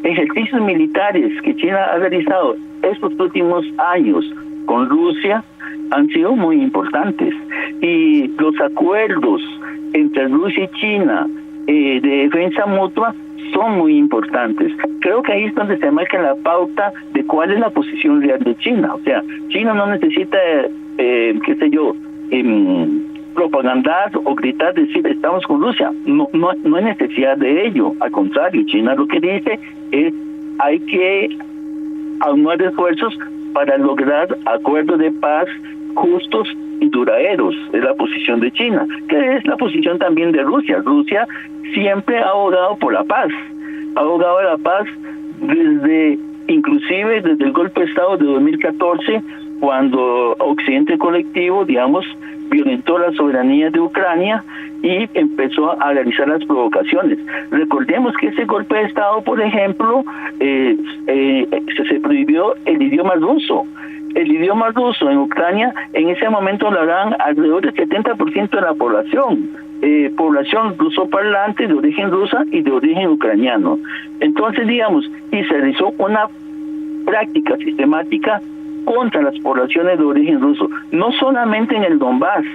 ejercicios militares que China ha realizado estos últimos años con Rusia han sido muy importantes, y los acuerdos entre Rusia y China de defensa mutua son muy importantes. Creo que ahí es donde se marca la pauta de cuál es la posición real de China. O sea, China no necesita, propagandar o gritar, decir estamos con Rusia. No hay necesidad de ello. Al contrario, China lo que dice es hay que aunar esfuerzos para lograr acuerdos de paz justos y duraderos. Es la posición de China, que es la posición también de Rusia. Rusia siempre ha abogado por la paz, ha abogado la paz inclusive desde el golpe de Estado de 2014, cuando Occidente colectivo, digamos, violentó la soberanía de Ucrania y empezó a realizar las provocaciones. Recordemos que ese golpe de Estado, por ejemplo, se prohibió el idioma ruso. El idioma ruso en Ucrania, en ese momento lo hablaban alrededor del 70% de la población. Población rusoparlante de origen rusa y de origen ucraniano. Entonces, digamos, y se realizó una práctica sistemática contra las poblaciones de origen ruso, no solamente en el Donbass,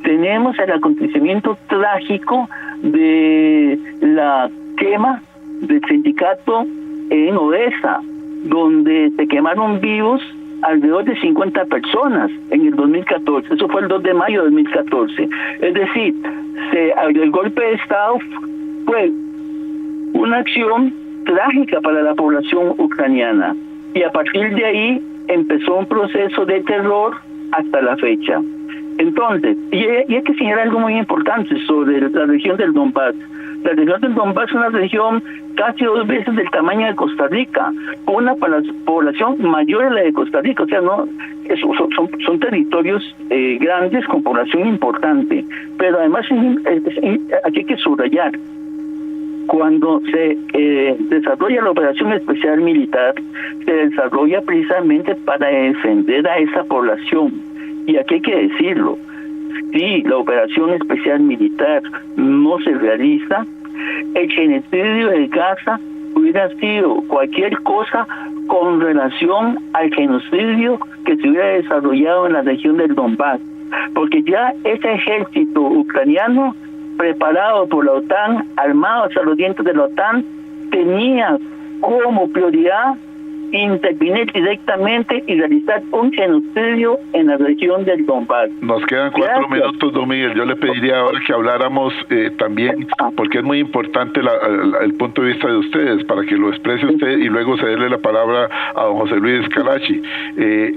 tenemos el acontecimiento trágico de la quema del sindicato en Odessa, donde se quemaron vivos alrededor de 50 personas en el 2014, eso fue el 2 de mayo de 2014, es decir, el golpe de Estado fue una acción trágica para la población ucraniana, y a partir de ahí empezó un proceso de terror hasta la fecha. Entonces, y hay que señalar algo muy importante sobre la región del Donbass. La región del Donbass es una región casi 2 veces del tamaño de Costa Rica, con una población mayor a la de Costa Rica. O sea, son territorios grandes con población importante. Pero además aquí hay que subrayar, cuando se desarrolla la operación especial militar, se desarrolla precisamente para defender a esa población. Y aquí hay que decirlo, si la operación especial militar no se realiza, el genocidio de Gaza hubiera sido cualquier cosa con relación al genocidio que se hubiera desarrollado en la región del Donbass, porque ya ese ejército ucraniano, preparado por la OTAN, armado hasta los dientes de la OTAN, tenía como prioridad intervenir directamente y realizar un genocidio en la región del Donbass. Nos quedan 4 minutos, don Miguel. Yo le pediría ahora que habláramos también, porque es muy importante el punto de vista de ustedes, para que lo exprese usted y luego cederle la palabra a don José Luis Calachi.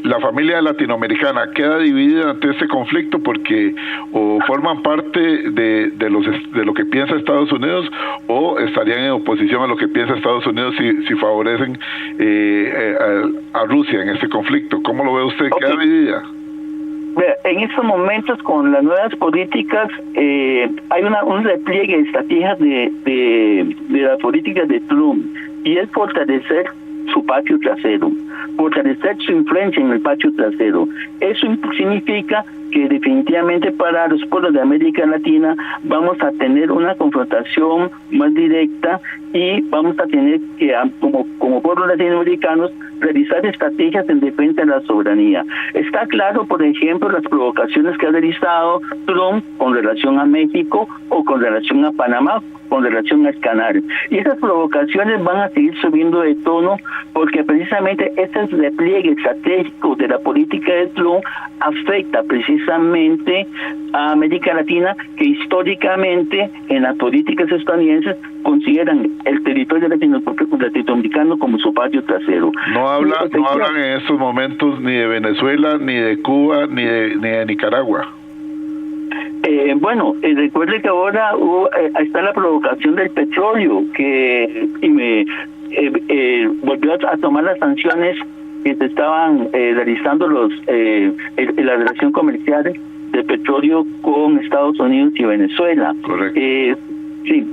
La familia latinoamericana queda dividida ante este conflicto porque o forman parte de lo que piensa Estados Unidos, o estarían en oposición a lo que piensa Estados Unidos si favorecen a Rusia en este conflicto. ¿Cómo lo ve usted? ¿Queda dividida? En estos momentos, con las nuevas políticas, hay un repliegue de estrategias de las políticas de Trump, y es fortalecer su patio trasero, fortalecer su influencia en el patio trasero. Eso significa que definitivamente para los pueblos de América Latina vamos a tener una confrontación más directa, y vamos a tener que, como pueblos latinoamericanos, realizar estrategias en defensa de la soberanía. Está claro, por ejemplo, las provocaciones que ha realizado Trump con relación a México o con relación a Panamá, con relación al canal. Y esas provocaciones van a seguir subiendo de tono, porque precisamente ese repliegue estratégico de la política de Trump afecta precisamente a América Latina, que históricamente en las políticas estadounidenses consideran el territorio latinoamericano como su patio trasero. No hablan en estos momentos ni de Venezuela, ni de Cuba, ni de Nicaragua. Recuerde que ahora está la provocación del petróleo, que volvió a tomar las sanciones que se estaban realizando la relación comercial de petróleo con Estados Unidos y Venezuela. Correcto. Sí.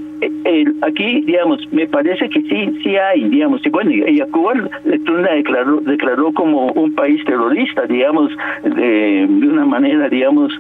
aquí, digamos, me parece que sí hay, digamos, y bueno, y a Cuba Trump la declaró como un país terrorista, digamos, de una manera, digamos,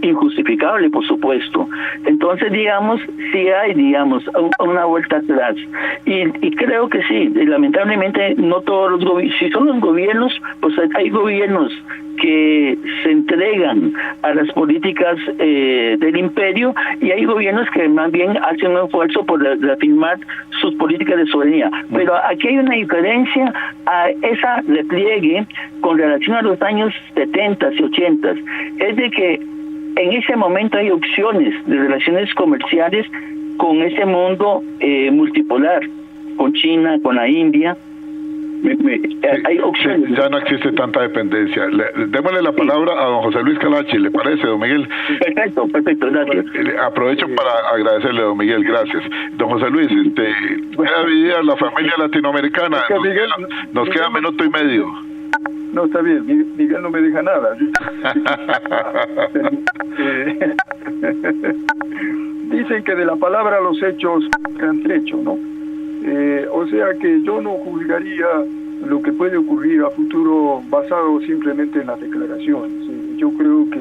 injustificable, por supuesto. Entonces, digamos, sí hay, digamos, una vuelta atrás. Y creo que sí, lamentablemente no todos los gobiernos, si son los gobiernos, pues hay gobiernos que se entregan a las políticas del imperio, y hay gobiernos que más bien hacen un esfuerzo por reafirmar sus políticas de soberanía. Pero aquí hay una diferencia a esa repliegue con relación a los años 70 y 80, es de que en ese momento hay opciones de relaciones comerciales con ese mundo multipolar, con China, con la India. Hay opciones. Sí, ya no existe tanta dependencia. Démosle la palabra a don José Luis Calachi, ¿le parece, don Miguel? Perfecto, gracias. Aprovecho para agradecerle, don Miguel, gracias. Don José Luis, queda dividida la familia latinoamericana, nos queda minuto y medio. No, está bien, Miguel no me deja nada. Dicen que de la palabra a los hechos han trecho, ¿no? O sea que yo no juzgaría lo que puede ocurrir a futuro basado simplemente en las declaraciones. Yo creo que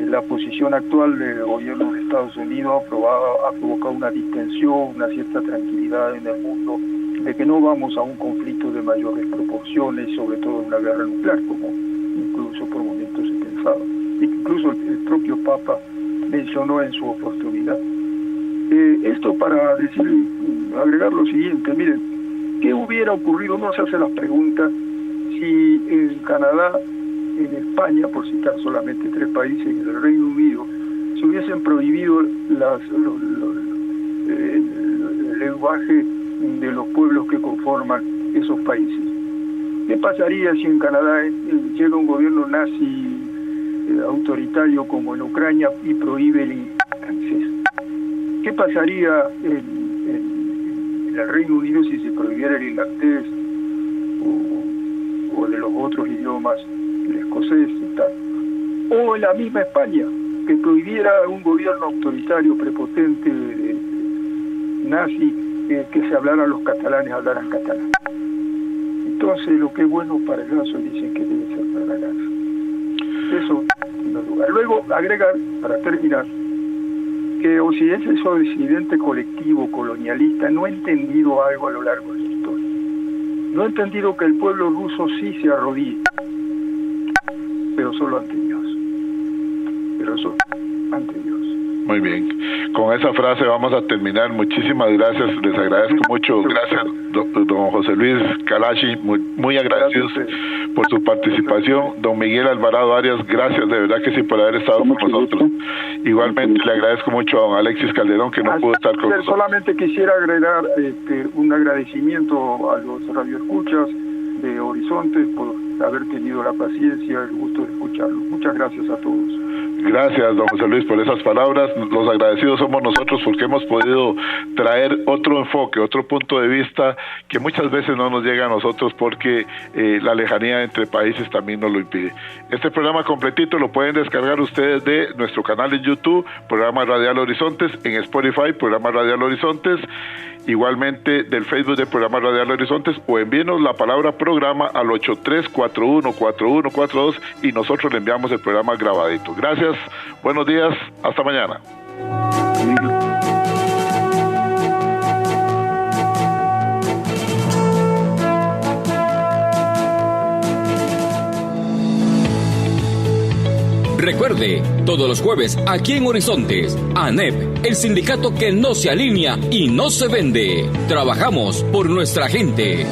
la posición actual del gobierno de Estados Unidos ha provocado una distensión, una cierta tranquilidad en el mundo, de que no vamos a un conflicto de mayores proporciones, sobre todo una guerra nuclear, como incluso por momentos se pensaba. Incluso el propio Papa mencionó en su oportunidad. Esto para agregar lo siguiente, miren, ¿qué hubiera ocurrido? Uno se hace las preguntas si en Canadá, en España, por citar solamente 3 países, en el Reino Unido, se hubiesen prohibido el lenguaje de los pueblos que conforman esos países. ¿Qué pasaría si en Canadá llega un gobierno nazi autoritario como en Ucrania y prohíbe el francés? ¿Qué pasaría en el Reino Unido si se prohibiera el irlandés o de los otros idiomas, el escocés y tal? O en la misma España, que prohibiera un gobierno autoritario, prepotente, nazi, que se hablaran los catalanes, hablaran catalán. Entonces, lo que es bueno para el ganso dicen que debe ser para la ganso. Eso en primer lugar. Luego, agregar, para terminar, que ese occidente colectivo colonialista no ha entendido algo a lo largo de la historia. No ha entendido que el pueblo ruso sí se arrodilla, pero solo ante Dios. Pero solo ante Dios. Muy bien. Con esa frase vamos a terminar. Muchísimas gracias. Les agradezco mucho. Gracias, don José Luis Calachi. Muy agradecidos por su participación. Don Miguel Alvarado Arias, gracias de verdad que sí por haber estado con nosotros. Igualmente le agradezco mucho a don Alexis Calderón, que no pudo estar con nosotros. Solamente quisiera agregar un agradecimiento a los radioescuchas de Horizontes por haber tenido la paciencia, el gusto de escucharlos. Muchas gracias a todos. Gracias, don José Luis, por esas palabras. Los agradecidos somos nosotros porque hemos podido traer otro enfoque, otro punto de vista que muchas veces no nos llega a nosotros porque la lejanía entre países también nos lo impide. Este programa completito lo pueden descargar ustedes de nuestro canal en YouTube, Programa Radial Horizontes, en Spotify, Programa Radial Horizontes, igualmente del Facebook del Programa Radial Horizontes, o envíenos la palabra programa al 83414142 y nosotros le enviamos el programa grabadito. Gracias, buenos días, hasta mañana. Recuerde, todos los jueves aquí en Horizontes, ANEP, el sindicato que no se alinea y no se vende. Trabajamos por nuestra gente.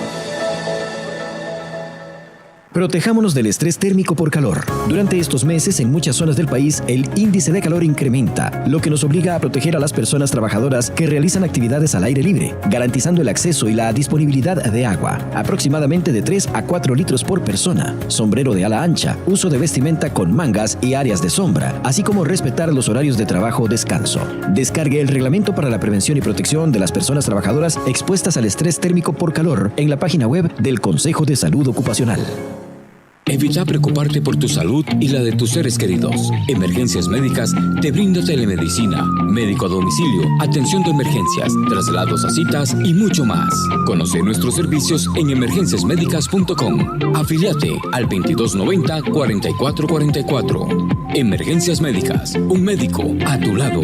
Protejámonos del estrés térmico por calor. Durante estos meses, en muchas zonas del país, el índice de calor incrementa, lo que nos obliga a proteger a las personas trabajadoras que realizan actividades al aire libre, garantizando el acceso y la disponibilidad de agua, aproximadamente de 3 a 4 litros por persona, sombrero de ala ancha, uso de vestimenta con mangas y áreas de sombra, así como respetar los horarios de trabajo o descanso. Descargue el reglamento para la prevención y protección de las personas trabajadoras expuestas al estrés térmico por calor en la página web del Consejo de Salud Ocupacional. Evita preocuparte por tu salud y la de tus seres queridos. Emergencias Médicas te brinda telemedicina, médico a domicilio, atención de emergencias, traslados a citas y mucho más. Conoce nuestros servicios en emergenciasmedicas.com. Afíliate al 2290-4444. Emergencias Médicas, un médico a tu lado.